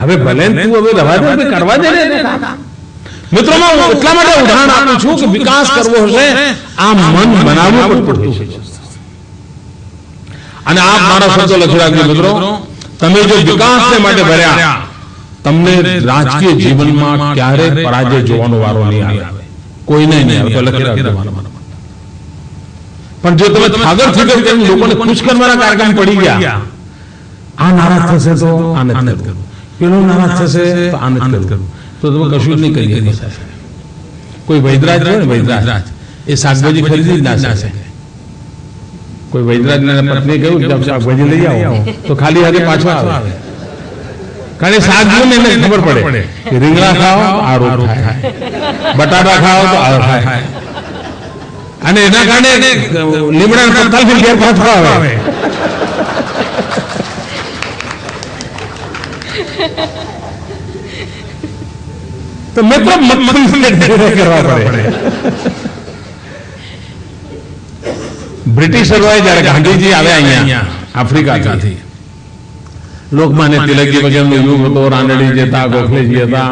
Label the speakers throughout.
Speaker 1: હવે ભલે તું હવે રવા દે કરવા દે ને મિત્રો હું એટલા માટે ઉદાહરણ આપું છું કે વિકાસ કરવો હશે આ મન બનાવવું પડતું છે અને આપ મારા શબ્દો લખી રાખજો મિત્રો તમે જો વિકાસને માટે ભર્યા તમને રાજકીય જીવનમાં ક્યારે પરાજય જોવાનો વારો નહીં આવે કોઈને નહીં આવે તો લખી રાખજો પણ જો તમે થાગર થીગર કરીને લોકોને ખુશ કરવાના કાર્યક્રમ પડી ગયા આ નારાજ થશે તો આ નથી કરવું પેલો નારાજ થશે તો આ નથી કરવું તો તમે કશું જ નહીં કરી શકે કોઈ વૈદરાજ હોય ને વૈદરાજ એ શાકભાજી ખરીદી જ ના શકે કોઈ વૈદરાજ પત્ની કહ્યું શાકભાજી લઈ આવો તો ખાલી હાથે પાછો આવે કારણ કે શાકભાજી એને ખબર પડે કે રીંગણા ખાઓ આ રોગ થાય બટાટા ખાઓ તો આ થાય અને એના કારણે લીમડા પત્તા ફરી ઘેર પાછો આવે તો મિત્રો કરવા પડે બ્રિટિશરોએ જયારે ગાંધીજી આવ્યા અહીંયા આફ્રિકાથી લોકમાન્ય તિલકજી વગેરેનો યુગ હતો રાનડીજી હતા ગોખલેજી હતા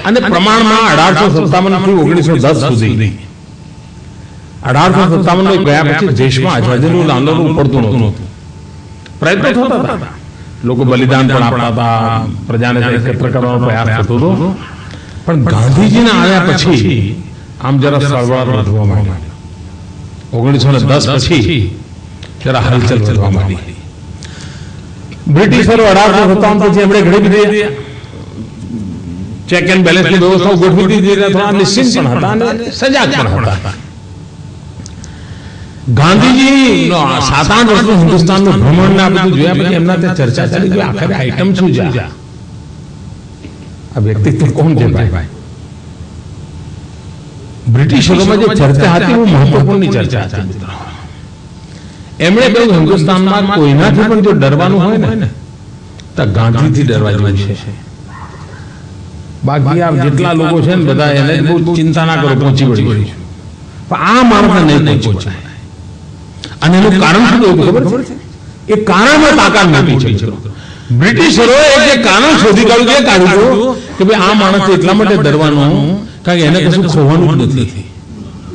Speaker 1: અને પ્રમાણમાં 1857 થી 1910 સુધી 1857 ગયા પછી દેશમાં આઝાદીનું આંદોલન ઉપડતું નહોતું પ્રયત્નો થતા હતા લોકો બલિદાન પણ આપતા હતા પ્રજાને એકત્ર કરવાનો પ્રયાસ થતો હતો પણ ગાંધીજીના આવ્યા પછી આમ જરા સળવળ વધવા માંડી 1910 પછી જરા હલચલ વધવા માંડી બ્રિટિશરો 1857 પછી એમણે ઘણી બધી ચેક એન્ડ બેલેન્સની વ્યવસ્થાઓ ગોઠવી દીધી થોડા નિશ્ચિત પણ હતા અને સજાગ પણ હતા ગાંધીજી 7-8 વર્ષનું હિન્દુસ્તાનનું ભ્રમણ આ બધું જોયા પછી એમના ત્યાં ચર્ચા ચાલી ગઈ આખરે આઈટમ શું છે આ વ્યક્તિત્વ કોણ છે ભાઈ બ્રિટિશરોમાં જે ચર્ચા હતી બહુ મહત્વપૂર્ણ ચર્ચા હતી મિત્રો એમણે કહ્યું હિન્દુસ્તાનમાં કોઈનાથી પણ જો ડરવાનું હોય ને તો ગાંધીથી ડરવા જેવું છે બાકી આ જેટલા લોકો છે ને બધા એને બહુ ચિંતા ના કરો પહોંચી વળી પણ આ માણસને નહીં પહોંચાય અને એનું કારણ શું ખબર છે એ કારણમાં તાકાત નથી છે મિત્રો બ્રિટિશરોએ જે કારણ શોધી કાઢ્યું કે ભાઈ આ માણસ એટલા માટે ડરવાનું કારણ કે એને કશું ખોવાનું જ નથી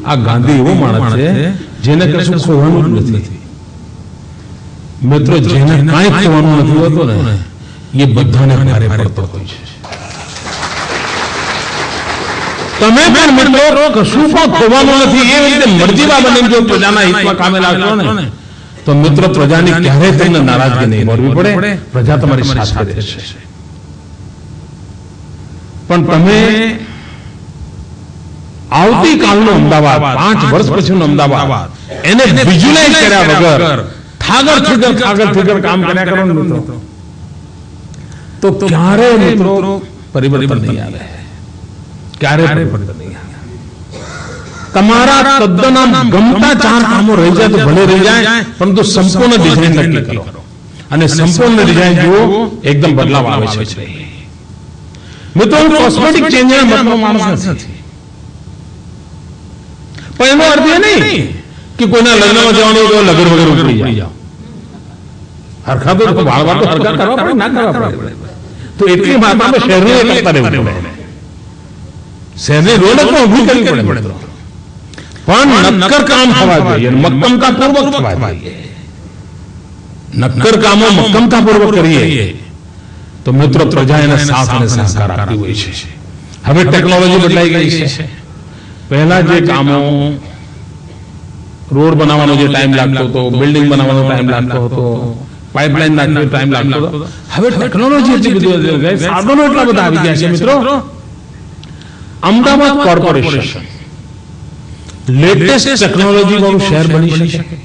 Speaker 1: આ ગાંધી એવો માણસ છે જેને કશું ખોવાનું જ નથી મિત્રો જેને કાંઈ ખોવાનું નથી હોતું ને એ બધાને ભારે પડતો હોય છે તમે પણ મિત્રો કશું પણ ખોવાનું નથી એ રીતે મરજીવા બની જો પ્રજાના હિતમાં કામે લાગશો ને તો મિત્રો પ્રજાની ક્યારેય તમને નારાજગી નહીં મળવી પડે પ્રજા તમારી સાથે રહેશે પણ તમે આવતીકાલનું અમદાવાદ 5 વર્ષ પછીનું અમદાવાદ એને વિઝ્યુલાઇઝ કર્યા વગર થાગર થીગર કામ કર્યા કરો ને મિત્રો તો ક્યારે મિત્રો પરિવર્તન નહીં આવે ક્યારે પરિવર્તન નહીં આવે તમારા તદ્દન ગમતા 4 કામો રહી જાય તો ભલે રહી જાય પરંતુ સંપૂર્ણ ડિઝાઇન નક્કી કરો અને સંપૂર્ણ ડિઝાઇન જુઓ એકદમ બદલાવ આવે છે મિત્રો કોસ્મેટિક ચેન્જના મતલબ માણસ નથી પણ એનો અર્થ એ નહીં કે કોઈના લગ્નમાં જવાનું તો લગન વગર ઉતરી જાઓ હરખા તો વાળ તો હરખા કરવા પડે ના કરવા પડે તો એટલી માત્રામાં શહેરની કરતા રહેવું પડે શહેરની રોનકમાં ઊભી કરવી પડે મિત્રો પણ નક્કર કામ થવા જોઈએ મક્કમતાપૂર્વક થવા જોઈએ નક્કર કામો મક્કમતાપૂર્વક કરીએ તો મિત્રો પ્રજા એને સાથ અને સહકાર આપતી હોય છે હવે ટેકનોલોજી બદલાઈ ગઈ છે પહેલા જે કામો રોડ બનાવવાનો જે ટાઈમ લાગતો હતો બિલ્ડિંગ બનાવવાનો ટાઈમ લાગતો હતો પાઇપલાઇન નાખવાનો ટાઈમ લાગતો હતો હવે ટેકનોલોજી એટલી બધી સાધનો એટલા બધા આવી ગયા છે મિત્રો અમદાવાદ કોર્પોરેશન લેટેસ્ટ ટેકનોલોજી વાળું શહેર બની શકે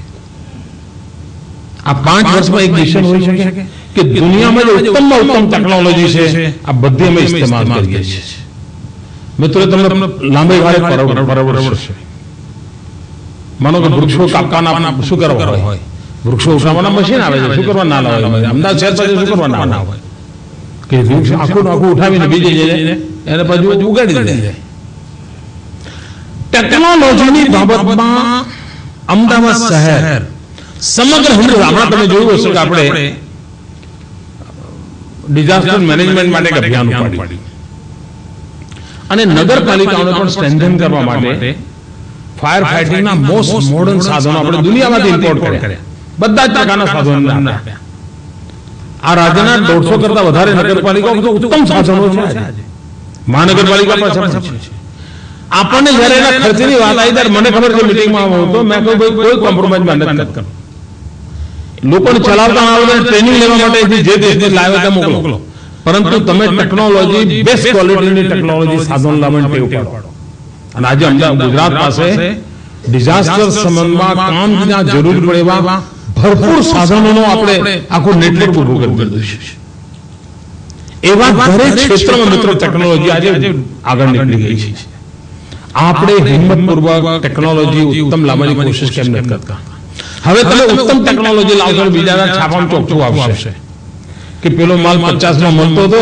Speaker 1: આ 5 વર્ષમાં એક મિશન હોઈ શકે કે દુનિયામાં જે ઉત્તમમાં ઉત્તમ ટેકનોલોજી છે આ બધી અમે ઇસ્તેમાલ કરીએ છીએ મિત્રો તમને લાંબી વારે પરવડે છે માનો કે વૃક્ષો કાપવાના શું કરવા હોય વૃક્ષો ઉગાડવાના મશીન આવે છે શું કરવા ના લાવે અમદાવાદ શહેર પાસે શું કરવા ના હોય કે વૃક્ષ આખું ઉઠાવીને બીજે જઈને એને પાછું ઉગાડી દે ટેકનોલોજીની બાબતમાં અમદાવાદ શહેર સમગ્ર હમણાં તમે જોયું હશે કે આપણે ડિઝાસ્ટર મેનેજમેન્ટ માટે એક અભિયાન ઉપાડ્યું અને નગરપાલિકાઓને પણ સ્ટ્રેન્થન કરવા માટે ફાયર ફાઇટિંગના મોસ્ટ મોડર્ન સાધનો આપણે દુનિયામાંથી ઇમ્પોર્ટ કર્યા, બધા જ પ્રકારના સાધનો આપ્યા. આ રાજ્યના 150 કરતા વધારે નગરપાલિકાઓ ઉત્તમ સાધનો છે. મહાનગરપાલિકા પાસે આપણને જયારે એના ખર્ચની વાત આવી ત્યારે મને ખબર છે મિટિંગમાં હતો, મેં કહ્યું ભાઈ કોઈ કોમ્પ્રોમાઇઝ નથી કરતો. લોકોને ચલાવતા આવડે ટ્રેનિંગ લેવા માટે જે દેશને લાવે તે મોકલો, પરંતુ તમે ટેકનોલોજી બેસ્ટ ક્વોલિટીની ટેકનોલોજી સાધનો લાવવાની ટેવ પાડો. અને આજે અમદાવાદ ગુજરાત પાસે ડિઝાસ્ટર સંબંધમાં કામ જ્યાં જરૂર પડે એવા ભરપૂર સાધનોનો આપણે આખું નેટવર્ક ઉભું કરી દીધું છે. એવા દરેક ક્ષેત્રમાં મિત્રો ટેકનોલોજી આજે આગળ નીકળી ગઈ છે. આપણે હિંમતપૂર્વક ટેકનોલોજી ઉત્તમ લાવવાની કોશિશ કેમ નથી કરતા? હવે તમે ઉત્તમ ટેકનોલોજી લાવશો, બીજા છાપામાં ચોખ્ખું આવશે કે પેલો માલ 50 માં મળતો હતો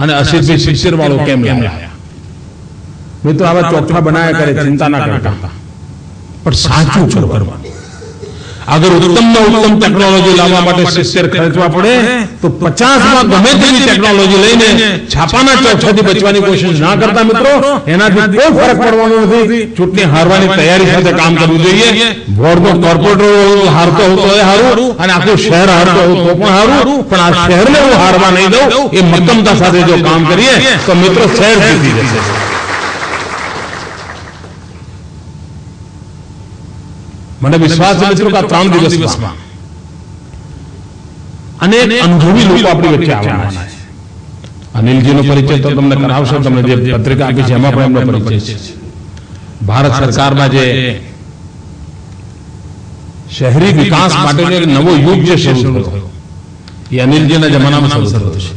Speaker 1: અને 80 થી 70 વાળો કેમ લાવ્યા. મિત્રો આવા ચોખ્ખા બનાવ્યા કરે, ચિંતા ના કરતા, પણ સાચું કરવાનું. અગર ઉત્તમમાં ઉત્તમ ટેકનોલોજી લાવવા માટે 70 ખર્ચવા પડે તો 50 માં ગમે તેવી ટેકનોલોજી લઈને છાપાના ચોખ્ખાથી બચવાની કોશિશ ના કરતા મિત્રો, એનાથી કોઈ ફરક પડવાનો નથી. ચૂંટણી હારવાની તૈયારી સાથે કામ કરવું જોઈએ. વોર્ડનો કોર્પોરેટર હારતો હતો એ હારું, અને આખું શહેર હારતો હતો તો પણ હારું, પણ આ શહેરને હું હારવા નહીં દઉં. એ મક્કમતા સાથે જો કામ કરીએ તો મિત્રો શહેર જીતી જશે. મને વિશ્વાસ છે મિત્રો કે 3 દિવસમાં અનેક અનુભવી લોકો આપણી વચ્ચે આવવાના છે. અનિલજીનો પરિચય તો તમને કરાવશો, તમને જે પત્રિકા આપી છે એમાં પણ એમનો પરિચય છે. ભારત સરકારમાં જે શહેરી વિકાસ માટેનો એક નવો યુગ જે શરૂ થયો એ અનિલજીના જમાનામાં શરૂ થયો છે,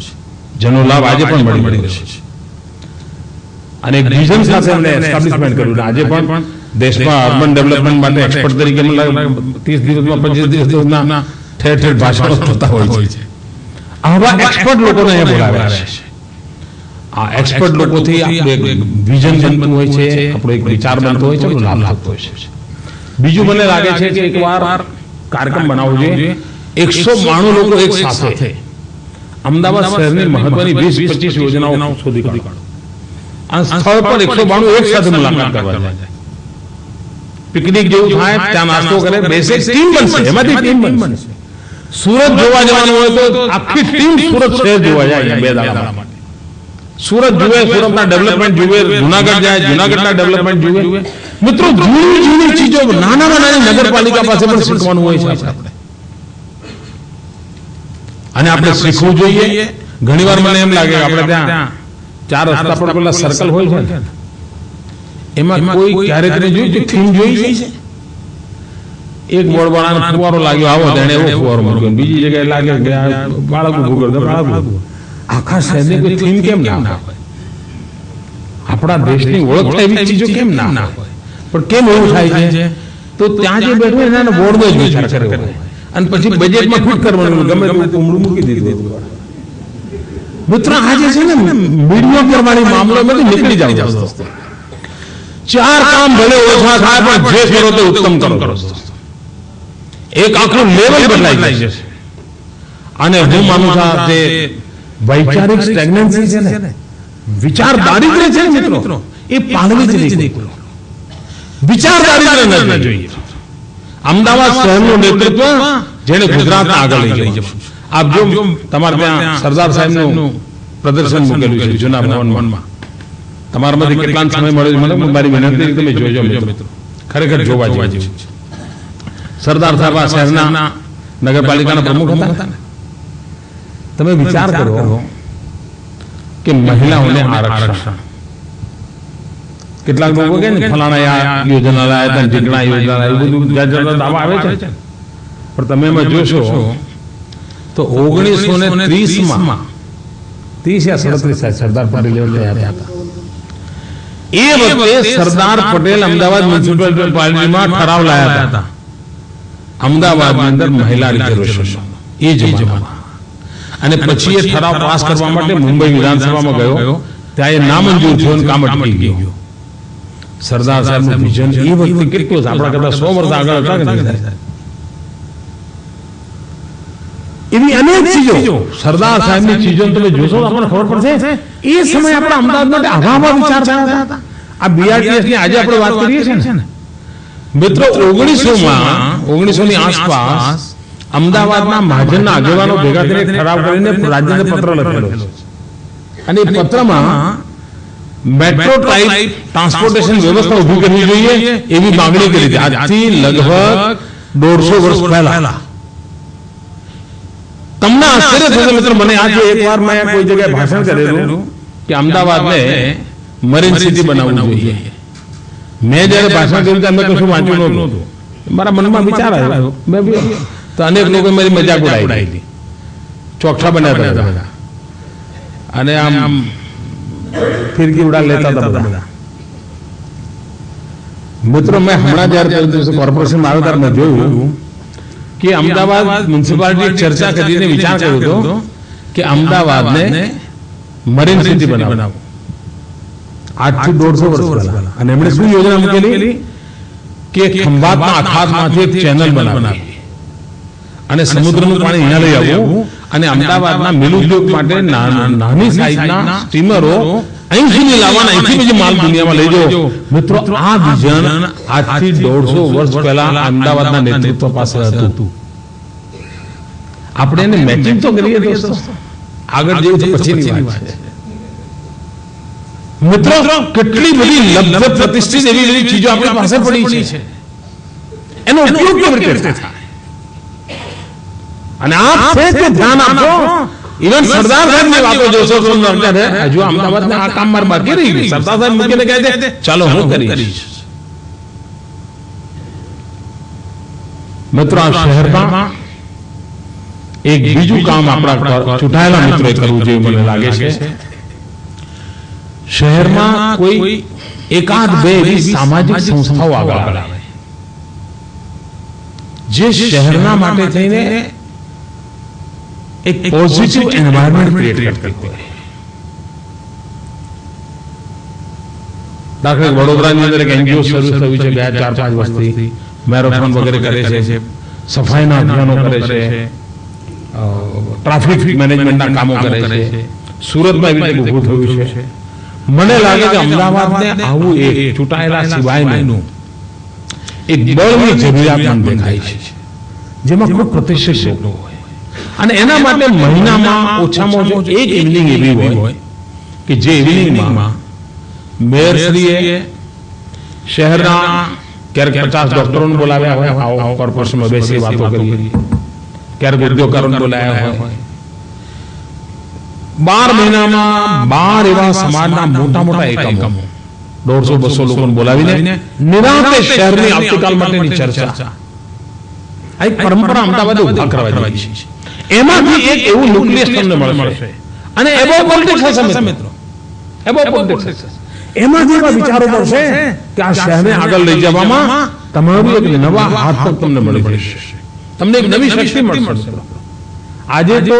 Speaker 1: જેનો લાભ આજે પણ મળી રહ્યો છે. અને એક વિઝન સાથે એમણે એસ્ટાબ્લિશમેન્ટ કર્યું. આજે પણ દેશમાં અર્બન ડેવલપમેન્ટ માટે એક્સપર્ટ તરીકે 30 દિવસમાં 25 દિવસના ઠેર ઠેર ભાષણો થતા હોય છે. આવા એક્સપર્ટ લોકોને અહીંયા બોલાવ્યા છે. આ એક્સપર્ટ લોકોથી આપણું વિઝન બનતું હોય છે, આપણો એક વિચાર બનતો હોય છે, લાભ થતો હોય છે. બીજું મને લાગે છે કે એકવાર કાર્યક્રમ બનાવવો જોઈએ. 192 લોકો એક સાથે અમદાવાદ શહેરની મહત્વની 20-25 યોજનાઓ શોધી કાઢો. આ સ્થળ પર 192 એક સાથે મુલાકાત કરવા જાય. પિકનિક જેવું થાય, ત્યાં નાસ્તો કરે, બેસે, ટીમ બનશે. એમાંથી ટીમ બનશે. સુરત જોવા જવાનું હોય તો આખી ટીમ સુરત શહેર જોવા જાય 2 દાડા માટે. સુરત જુએ, સુરતના ડેવલપમેન્ટ જુએ, જુનાગઢ જાય, જુનાગઢના ડેવલપમેન્ટ જુએ. મિત્રો જૂની ચીજો નાની નગરપાલિકા પાસે પણ શીખવાનું હોય છે આપણે, અને આપણે શીખવું જોઈએ. ઘણીવાર મને એમ લાગે આપણે ત્યાં 4 રસ્તા પર પેલા સર્કલ હોય છે, એમાં કોઈ ક્યારેક જોયું થીમ જોઈ છે. એક બોર્ડવાળાને ફુવારો લાગ્યો, આવો તેને એવો ફુવારો મૂક્યો. બીજી જગ્યાએ લાગે બાળક ઉભું કરતો, બાળક. આખા શહેરની કોઈ થીમ કેમ ના હોય? આપણા દેશની ઓળખ એવી ચીજો કેમ ના હોય? પણ કેમ એવું થાય છે? તો ત્યાં જે બેઠું એના બોર્ડનો જ વિચાર કર્યો અને પછી બજેટમાં ફિટ કરવાનું, ગમે તેવું કુમળું મૂકી દીધું. મિત્ર આજે છે ને મીડિયો કરવાની મામલામાંથી નીકળી જાવ દોસ્તો. 4 કામ ભલે ઓછા થાય પણ જે કરો તે ઉત્તમ કરો. એક આખું લેવલ બદલાઈ જાય છે. અને હું માનું છું જે વૈચારિક સ્ટેગ્નન્સી છે ને, વિચાર દારિદ્ર્ય છે ને મિત્રો, એ પાળવી જ નહીં. વિચાર દારિદ્ર્ય ન જોઈએ. અમદાવાદ શહેરનું નેતૃત્વ જેને ગુજરાતને આગળ લઈ જવું. આપ જો તમારે ત્યાં સરદાર સાહેબનું પ્રદર્શન મૂકેલું છે જૂના ભવનમાં. તમારામાંથી કેટલા સમય મળે મને મારી વિનંતી તમે જોજો મિત્રો, ખરેખર જોવા જેવું. સરદાર સાહેબ આ શહેરના નગરપાલિકાના પ્રમુખ હતા ને. તમે વિચાર કરો કે મહિલાઓને આરક્ષણ, કેટલાક લોકો કે ફલાણા યોજના લાયા હતા, ઢીકણા યોજના લાયા, એવું બધું દાવા આવે છે. પણ તમે એમાં જોશો તો 1930માં 30 યા 37 સરદાર પટેલ હતા. એ વખતે સરદાર પટેલ અમદાવાદ મ્યુનિસિપલ પાર્ટીમાં ઠરાવ લાયા હતા અમદાવાદની અંદર મહિલા રિઝર્વેશન એ જમાનામાં. અને પછી એ ઠરાવ પાસ કરવા માટે મુંબઈ વિધાનસભામાં ગયો, ત્યાં એ નામંજૂર થયો અને કામ અટકી ગયો. સરદાર સાહેબનું વિઝન એ વખતે કેટલું આપણા કરતા 100 વર્ષ આગળ હતા કે નહીં? એવી અનેક ચીજો સરદાર સાહેબની ચીજો તમે જોશો તો આપણને ખબર પડશે એ સમય આપણા અમદાવાદ માટે આવા વિચાર થયા હતા. આ BRTS ની આજે આપણે વાત કરીએ છીએ ને મિત્રો, 1900 ની આસપાસ અમદાવાદના મહાજનના આગેવાનો ભેગા થઈને ઠરાવ કરીને રાજ્યને પત્ર લખેલો છે અને એ પત્રમાં મેટ્રો ટાઈપ ટ્રાન્સપોર્ટેશન વ્યવસ્થા ઉભી કરવી જોઈએ એવી માંગણી કરી હતી. આજથી લગભગ 150 વર્ષ પહેલા. તમને આશ્ચર્ય થશે મિત્રો, મને આજે એકવાર મેં કોઈ જગ્યાએ ભાષણ કરેલું કે અમદાવાદને મરીન સિટી બનાવવું જોઈએ. મેં જયારે ભાષણ કર્યું ત્યારે મેં કશું વાંચ્યું નહોતું. મારા મનમાં વિચાર આવ્યો, તો અનેક લોકો મારી મજાક ઉડાવી, ચોકઠા બનાવ્યા હતા બધા અને આમ ફિરકી ઉડા લેતા હતા બધા. મિત્રો, મેં હમણાં જયારે કોર્પોરેશન આવ્યો ત્યારે મેં જોયું કે અમદાવાદ મ્યુનિસિપાલિટી ચર્ચા કરીને વિચાર કર્યો હતો કે અમદાવાદને મરીન સિટી બનાવો આજથી 150 વર્ષ પહેલા. અને એમણે શું યોજના મૂકેલી કે ખંભાતના અખાતમાંથી એક ચેનલ બનાવી અને સમુદ્રનું પાણી અહીંયા લઈ આવવું અને અમદાવાદના મિલ ઉદ્યોગ માટે નાની સાઈઝના સ્ટીમરો અહીં સુધી લાવવાના, અહીંથી બીજી માલ દુનિયામાં લઈ જાઓ. મિત્રો, આ વિઝન આજથી 150 વર્ષ પહેલા અમદાવાદના નેતૃત્વ પાસે હતું. આપણે એને મેચિંગ તો કરીએ દોસ્તો, આગળ જેવું તો પછીની વાત છે. મિત્રો, કેટલી બધી લબ્ધ પ્રતિષ્ઠિત એવી એવી ચીજો આપણી પાસે પડી છે, એનો ઉપયોગ કેવી રીતે થાય? અને આપ છે કે ધ્યાન આપો. ઇવન સરદાર સાહેબની વાતો જોશો તો હજુ અમદાવાદને આ કામ મારે બાકી રહી ગયું. સરદાર સાહેબ મૂકીને કહે છે ચાલો હું કરીશ. મિત્રો, આ શહેરમાં એક બીજું કામ આપણા ચૂંટાયેલા મિત્રોએ કરવું જોઈએ મને લાગે છે. શહેરમાં કોઈ એકાદ બે એવી સામાજિક સંસ્થાઓ આગળ આવે જે શહેરના માટે થઈને એક પોઝિટિવ એન્વાયરમેન્ટ ક્રિએટ કરતી હોય. દાખલા વડોદરાની અંદર એક NGO શરૂ થયું છે ગયા 4-5 વર્ષથી, મેરેથોન વગેરે કરે છે, સફાઈના અભિયાનો કરે છે, ટ્રાફિક મેનેજમેન્ટના કામો કરે છે. સુરતમાં એવી રીતે ઉભું થયું છે. મને લાગે કે અમદાવાદને આવું એક ચૂંટાયેલા સિવાયનું એક બળની જરૂરિયાત મને દેખાય છે જેમાં ખૂબ પ્રતિષ્ઠિત લોકો હોય અને એના માટે મહિનામાં ઓછામાં ઓછું એક ઇવનિંગ એવી હોય કે જે ઇવનિંગમાં મેયરશ્રીએ શહેરના ક્યારેક 50 ડોક્ટરોને બોલાવ્યા હોય, આવો કોર્પોરેશનમાં બેસી વાતો કરીએ, ક્યારેક ઉદ્યોગકારોને બોલાવ્યા હોય. 12 મહિનામાં 12 એવા સમાજના મોટા મોટા એકમો 150-200 લોકોને બોલાવીને નિરાંતે શહેરની આવતીકાલ માટેની ચર્ચા, આ એક પરંપરા અમદાવાદે ઉભા કરવા જેવી છે. એમાંથી એક એવું ન્યુક્લિયસ તમને મળશે અને એબો પોલિટિક્સ હશે મિત્રો, એબો પોલિટિક્સ. એમાંથી એવા વિચારો મળશે કે આ શહેરને આગળ લઈ જવામાં તમારું એક નવા હાથ પગ તમને મળી જશે, તમને એક નવી શક્તિ મળશે. આજે તો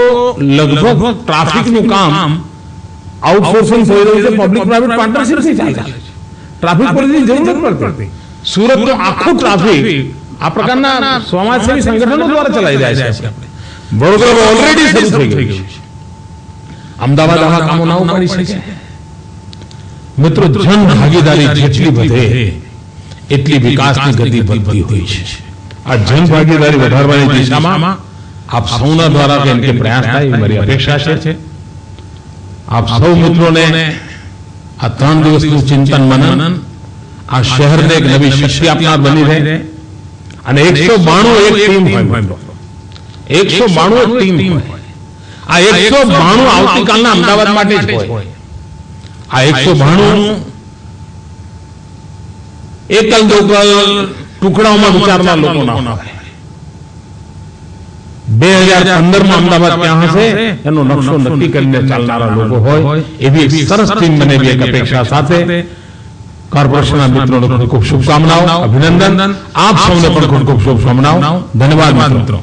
Speaker 1: લગભગ ટ્રાફિકનું કામ આઉટસોર્સિંગ થઈ રહ્યું છે, પબ્લિક પ્રાઇવેટ પાર્ટનરશિપથી ચાલે છે. ટ્રાફિક પોલીસની જરૂર નથી પડતી. સુરતનું આખું ટ્રાફિક આ પ્રકારના સમાજસેવી સંગઠનો દ્વારા ચલાવી રહ્યા છે. વડોદરામાં ઓલરેડી શરૂ થઈ ગયું છે. અમદાવાદ આવા કામો ના ઉપાડી શકે. મિત્રો, જન ભાગીદારી જેટલી વધે એટલી વિકાસની ગતિ વધતી હોય છે. આ જન ભાગીદારી વધારવાની દિશામાં આપ સૌના દ્વારા કે પ્રયાસ થાય એ મારી અપેક્ષા છે. આપ સૌ મિત્રોને આ 3 દિવસનું ચિંતન મનન આ શહેરને એક નવી શક્તિ આપનાર બની રહે અને 192 એક ટીમ હોય. 192 એક ટીમ હોય. આ 192 આવતીકાલના અમદાવાદ માટે જ હોય. આ 192 એકલ દોકલ ટુકડાઓમાં વિચારનાર લોકો ના હોય. 2015માં અમદાવાદ ક્યાં હશે એનો નકશો નક્કી કરીને ચાલનારા લોકો હોય એવી એક સરસ ટીમ બને એવી એક અપેક્ષા સાથે કોર્પોરેશનના મિત્રોને ખૂબ ખૂબ શુભકામનાઓ, અભિનંદન. આપ સૌને પણ ખૂબ ખૂબ શુભકામનાઓ. ધન્યવાદ મિત્રો.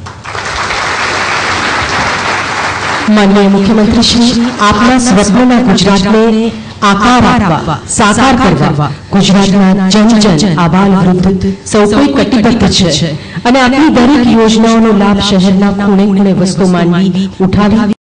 Speaker 2: માનનીય મુખ્યમંત્રી શ્રી, આપના સ્વપ્નના ગુજરાતને આકાર આપવા, સાકાર કરવા ગુજરાતના જન આબાલ વૃદ્ધ સૌ કોઈ કટિબદ્ધ છે અને આપની દરેક યોજનાઓનો લાભ શહેરના ખૂણે ખૂણે વસતો માનવી ઉઠાવી